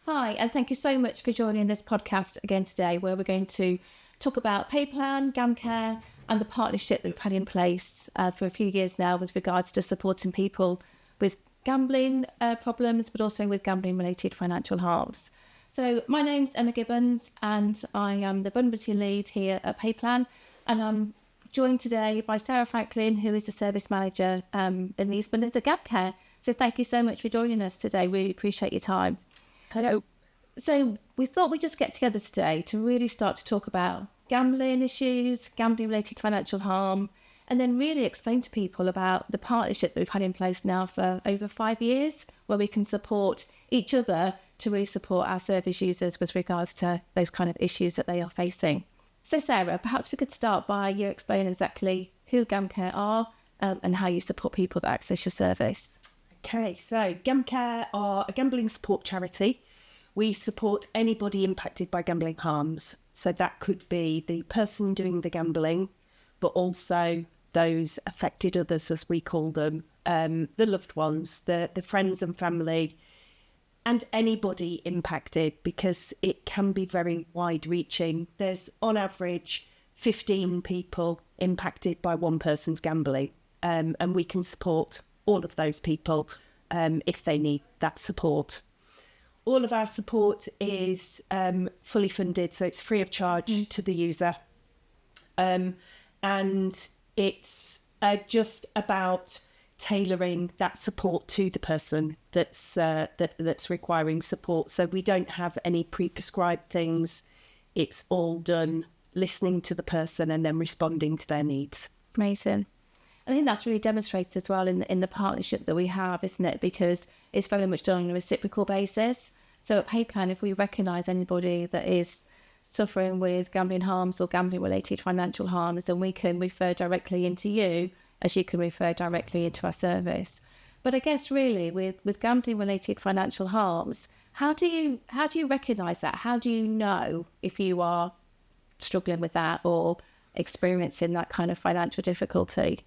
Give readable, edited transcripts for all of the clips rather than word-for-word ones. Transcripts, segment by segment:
Hi, and thank you so much for joining this podcast again today, where we're going to talk about pay plan, GamCare, and the partnership that we've had in place for a few years now with regards to supporting people with gambling problems, but also with gambling-related financial harms. So my name's Emma Gibbons, and I am the vulnerability lead here at Pay Plan, and I'm joined today by Sarah Franklin, who is the service manager in East Midlands at GamCare. So thank you so much for joining us today. Really appreciate your time. Hello. So we thought we'd just get together today to really start to talk about gambling issues, gambling-related financial harm, and then really explain to people about the partnership that we've had in place now for over 5 years, where we can support each other to really support our service users with regards to those kind of issues that they are facing. So Sarah, perhaps we could start by you explaining exactly who GamCare are and how you support people that access your service. Okay, so GamCare are a gambling support charity. We support anybody impacted by gambling harms. So that could be the person doing the gambling, but also those affected others, as we call them, the loved ones, the friends and family, and anybody impacted, because it can be very wide-reaching. There's, on average, 15 people impacted by one person's gambling, and we can support all of those people if they need that support. All of our support is fully funded, so it's free of charge to the user. And it's just about tailoring that support to the person that's requiring support. So we don't have any pre-prescribed things. It's all done listening to the person and then responding to their needs. Amazing. I think that's really demonstrated as well in the partnership that we have, isn't it? Because it's very much done on a reciprocal basis. So at Pay Plan, if we recognise anybody that is suffering with gambling harms or gambling-related financial harms, then we can refer directly into you, as you can refer directly into our service. But I guess really with gambling-related financial harms, how do you recognise that? How do you know if you are struggling with that or experiencing that kind of financial difficulty?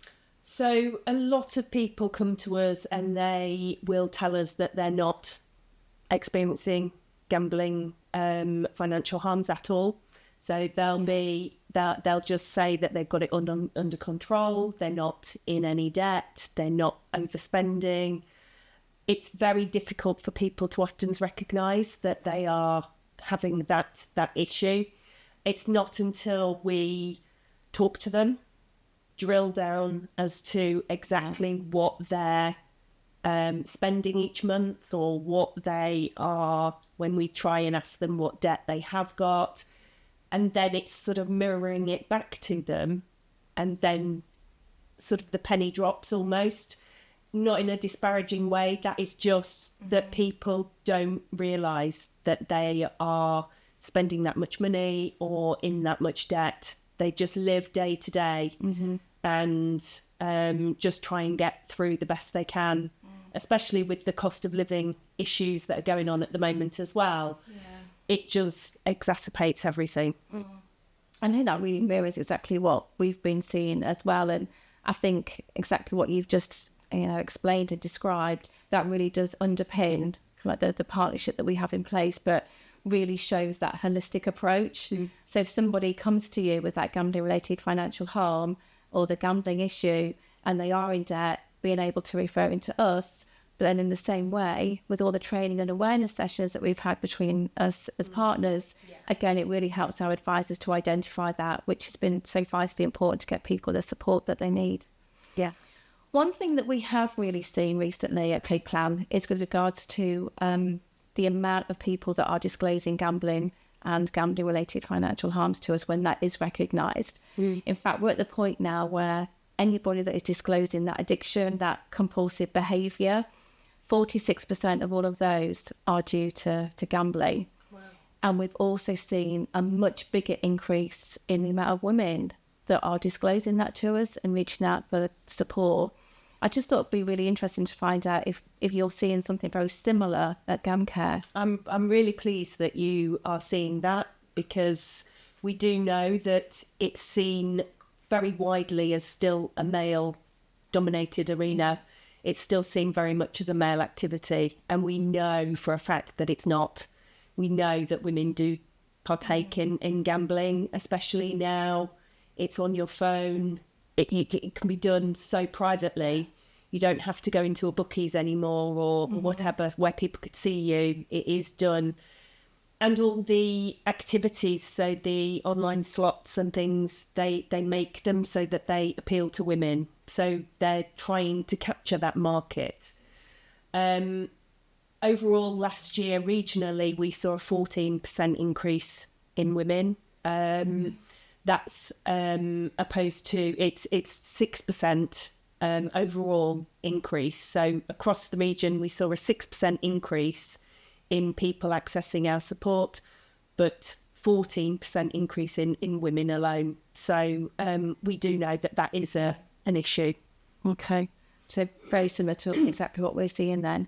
So a lot of people come to us and they will tell us that they're not experiencing gambling financial harms at all. So they'll just say that they've got it under control. They're not in any debt. They're not overspending. It's very difficult for people to often recognise that they are having that issue. It's not until we talk to them, drill down as to exactly what they're spending each month, or what they are, when we try and ask them what debt they have got, and then it's sort of mirroring it back to them, and then sort of the penny drops almost, not in a disparaging way. That is just that people don't realise that they are spending that much money or in that much debt. They just live day to day and just try and get through the best they can, especially with the cost of living issues that are going on at the moment as well. Yeah. It just exacerbates everything. I think that really mirrors exactly what we've been seeing as well. And I think exactly what you've just explained and described, that really does underpin like the partnership that we have in place, but really shows that holistic approach. So if somebody comes to you with that gambling related financial harm or the gambling issue and they are in debt, being able to refer into us, but then in the same way with all the training and awareness sessions that we've had between us as partners, again, it really helps our advisors to identify that, which has been so vitally important to get people the support that they need. Yeah. One thing that we have really seen recently at Pay Plan is with regards to the amount of people that are disclosing gambling and gambling-related financial harms to us when that is recognised. In fact, we're at the point now where anybody that is disclosing that addiction, that compulsive behaviour, 46% of all of those are due to gambling. Wow. And we've also seen a much bigger increase in the amount of women that are disclosing that to us and reaching out for support. I just thought it'd be really interesting to find out if you're seeing something very similar at GamCare. I'm really pleased that you are seeing that, because we do know that it's seen very widely as still a male-dominated arena. It's still seen very much as a male activity, and we know for a fact that it's not. we know that women do partake in gambling, especially now. It's on your phone. It can be done so privately. You don't have to go into a bookies anymore or whatever, where people could see you. It is done. And all the activities, so the online slots and things, they make them so that they appeal to women. So they're trying to capture that market. Overall, last year, regionally, we saw a 14% increase in women. That's opposed to it's 6% overall increase. So across the region, we saw a 6% increase in people accessing our support, but 14% increase in women alone. So we do know that is an issue. Okay. So very similar to exactly what we're seeing then.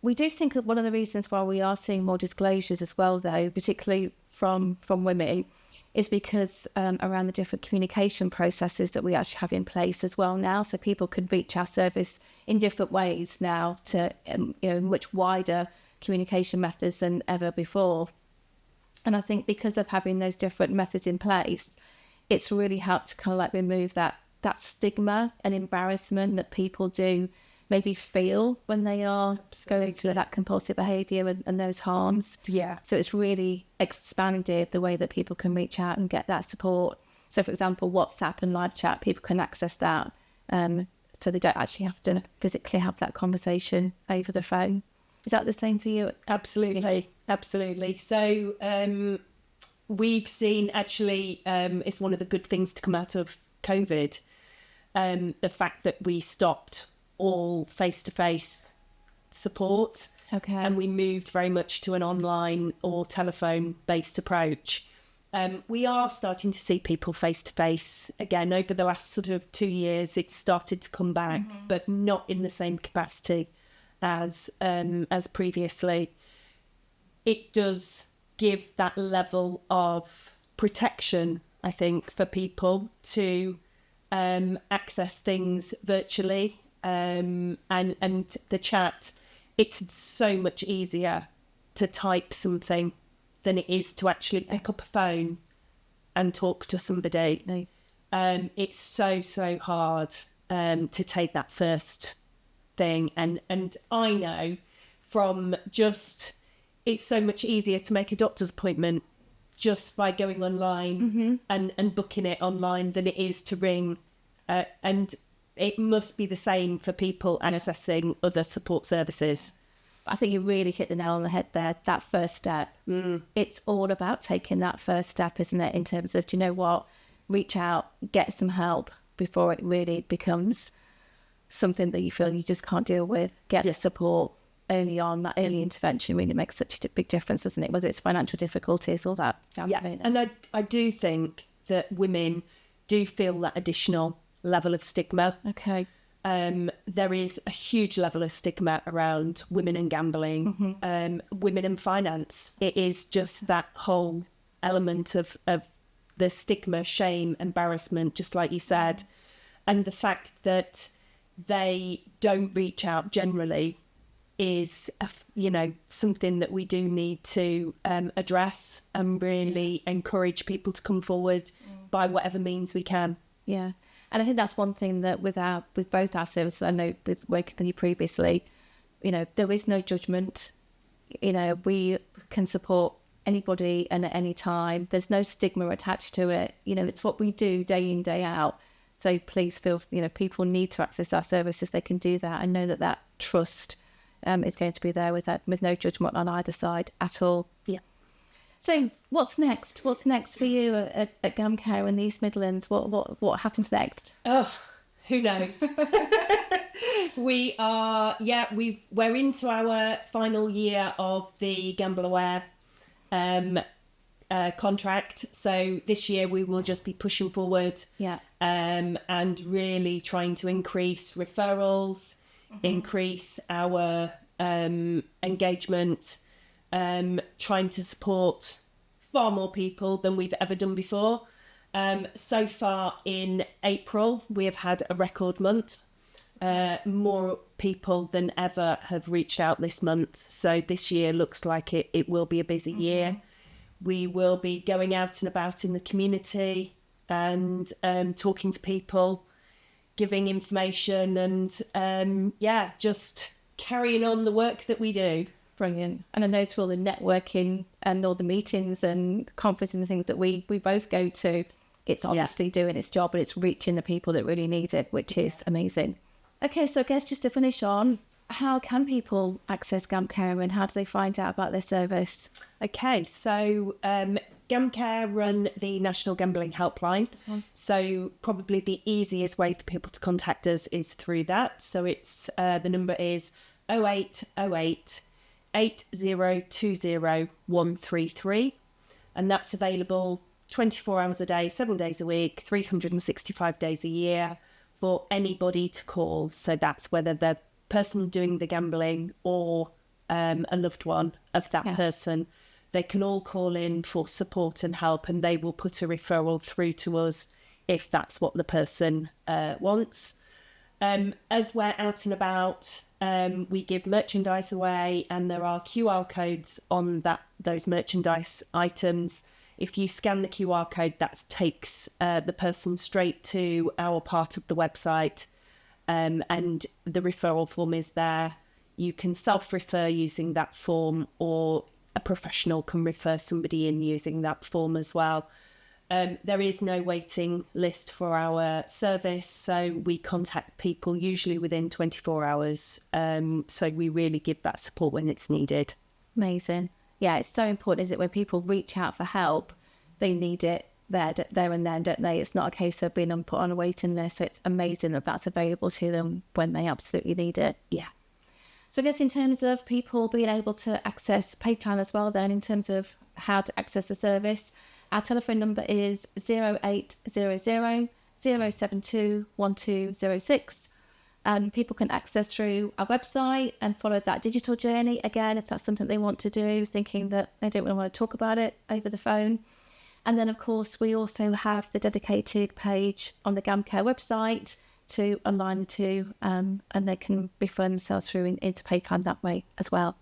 We do think that one of the reasons why we are seeing more disclosures as well, though, particularly from women, is because around the different communication processes that we actually have in place as well now. So people can reach our service in different ways now to, much wider communication methods than ever before. And I think because of having those different methods in place, it's really helped to kind of like remove that stigma and embarrassment that people do maybe feel when they are going through that compulsive behaviour and those harms. Yeah. So it's really expanded the way that people can reach out and get that support. So, for example, WhatsApp and live chat, people can access that, so they don't actually have to physically have that conversation over the phone. Is that the same for you? Absolutely. So we've seen, actually, it's one of the good things to come out of COVID, the fact that we stopped all face-to-face support. Okay. And we moved very much to an online or telephone-based approach. We are starting to see people face-to-face again. Over the last sort of 2 years, it's started to come back, but not in the same capacity as previously. It does give that level of protection, I think, for people to access things virtually. And the chat, it's so much easier to type something than it is to actually pick up a phone and talk to somebody. No. It's so hard to take that first thing. And I know from just, it's so much easier to make a doctor's appointment just by going online and booking it online than it is to ring. And it must be the same for people accessing other support services. I think you really hit the nail on the head there, that first step. It's all about taking that first step, isn't it, in terms of, do you know what, reach out, get some help before it really becomes something that you feel you just can't deal with. Get the support early on, that early intervention really makes such a big difference, doesn't it, whether it's financial difficulties or that. Yeah, and I do think that women do feel that additional level of stigma. Okay. There is a huge level of stigma around women and gambling, women and finance. It is just that whole element of the stigma, shame, embarrassment, just like you said, and the fact that they don't reach out generally is, something that we do need to address and really encourage people to come forward by whatever means we can. Yeah. And I think that's one thing that with both our services, I know with working with you previously, there is no judgment. We can support anybody and at any time. There's no stigma attached to it. It's what we do day in, day out. So please feel, people need to access our services. They can do that and know that trust is going to be there with no judgment on either side at all. Yeah. So what's next? What's next for you at GamCare in the East Midlands? What happens next? Oh, who knows? We're into our final year of the Gamble Aware contract. So this year we will just be pushing forward, and really trying to increase referrals, increase our engagement. Trying to support far more people than we've ever done before. So far in April, we have had a record month. more people than ever have reached out this month. So this year looks like it will be a busy year. We will be going out and about in the community and talking to people, giving information and just carrying on the work that we do. Brilliant. And I know through all the networking and all the meetings and conferences and things that we both go to, it's obviously doing its job, but it's reaching the people that really need it, which is amazing. Okay, so I guess just to finish on, how can people access GamCare and how do they find out about their service? Okay, so GamCare run the National Gambling Helpline. So probably the easiest way for people to contact us is through that. So it's the number is 0808 8020 133, and that's available 24 hours a day, 7 days a week, 365 days a year for anybody to call. So that's whether the person doing the gambling or a loved one of that person. They can all call in for support and help, and they will put a referral through to us if that's what the person wants. As we're out and about, we give merchandise away, and there are QR codes on those merchandise items. If you scan the QR code, that takes the person straight to our part of the website, and the referral form is there. You can self-refer using that form, or a professional can refer somebody in using that form as well. There is no waiting list for our service, so we contact people usually within 24 hours. So we really give that support when it's needed. Amazing. Yeah, it's so important, is it, when people reach out for help, they need it there and then, don't they? It's not a case of being put on a waiting list. So it's amazing that that's available to them when they absolutely need it. Yeah. So I guess in terms of people being able to access PayPlan as well, then in terms of how to access the service, our telephone number is 0800 072 1206. People can access through our website and follow that digital journey. Again, if that's something they want to do, thinking that they don't really want to talk about it over the phone. And then, of course, we also have the dedicated page on the GamCare website to align the two, and they can refer themselves through into PayPlan that way as well.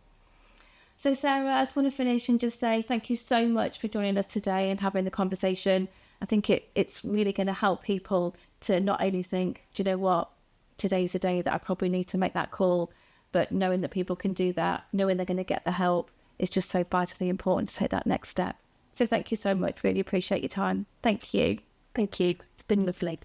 So, Sarah, I just want to finish and just say thank you so much for joining us today and having the conversation. I think it's really going to help people to not only think, do you know what, today's the day that I probably need to make that call, but knowing that people can do that, knowing they're going to get the help, is just so vitally important to take that next step. So thank you so much. Really appreciate your time. Thank you. Thank you. It's been lovely.